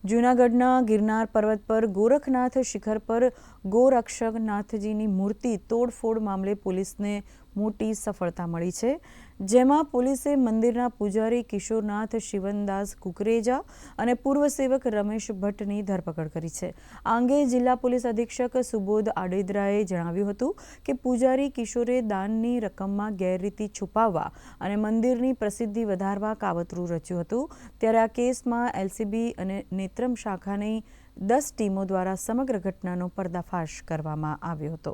જૂનાગઢના ગિરનાર પર્વત પર ગોરખનાથ શિખર પર ગોરક્ષકનાથજીની મૂર્તિ તોડફોડ મામલે પોલીસને મોટી સફળતા મળી છે, જેમાં પોલીસે મંદિરના પૂજારી કિશોરનાથ શિવનદાસ કુકરેજા અને પૂર્વ સેવક રમેશ ભટ્ટની ધરપકડ કરી છે। આ અંગે જિલ્લા પોલીસ અધિક્ષક સુબોધ આડેદરાએ જણાવ્યું હતું કે પૂજારી કિશોરે દાનની રકમમાં ગેરરીતિ છુપાવવા અને મંદિરની પ્રસિદ્ધિ વધારવા કાવતરું રચ્યું હતું। ત્યારે આ કેસમાં એલસીબી અને નેત્રમ શાખાની 10 ટીમો દ્વારા સમગ્ર ઘટનાનો પર્દાફાશ કરવામાં આવ્યો હતો।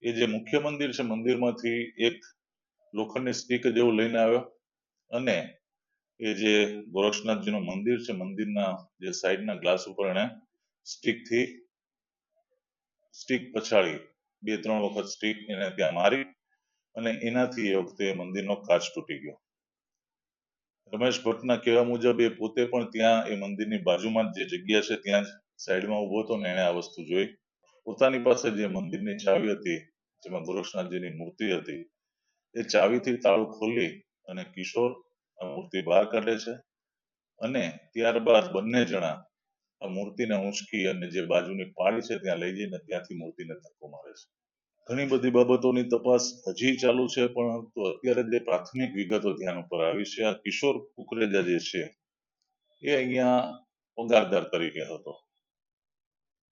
એ જે મુખ્ય મંદિર છે, મંદિરમાંથી એક લોખંડની સ્ટીક જેવું લઈને આવ્યો અને એ જે ગોરક્ષનાથજીનું મંદિર છે, મંદિરના જે સાઈડના ગ્લાસ ઉપર એને સ્ટીક પછાડી 2-3 વખત સ્ટીક એને ત્યાં મારી અને એનાથી એ વખતે મંદિરનો કાચ તૂટી ગયો। રમેશ ભટ્ટના કહેવા મુજબ એ પોતે પણ ત્યાં એ મંદિરની બાજુમાં જે જગ્યા છે ત્યાં જ સાઈડમાં ઊભો હતો ને એને આ વસ્તુ જોઈ। પોતાની પાસે જે મંદિરની ચાવી હતી, જેમાં ગોરક્ષનાથજીની મૂર્તિ હતી, એ ચાવીથી તાળું ખોલી અને કિશોર આ મૂર્તિ બહાર કાઢે છે અને ત્યારબાદ બંને જણા આ મૂર્તિને ઊંચકી અને જે બાજુની પાળી છે ત્યાં લઈ જઈને ત્યાંથી મૂર્તિને ધક્કો મારે છે। ઘણી બધી બાબતોની તપાસ હજી ચાલુ છે, પરંતુ અત્યારે જે પ્રાથમિક વિગતો ધ્યાન ઉપર આવી છે, આ કિશોર કુકરેજા જે છે એ અહીંયા પગારદાર તરીકે હતો।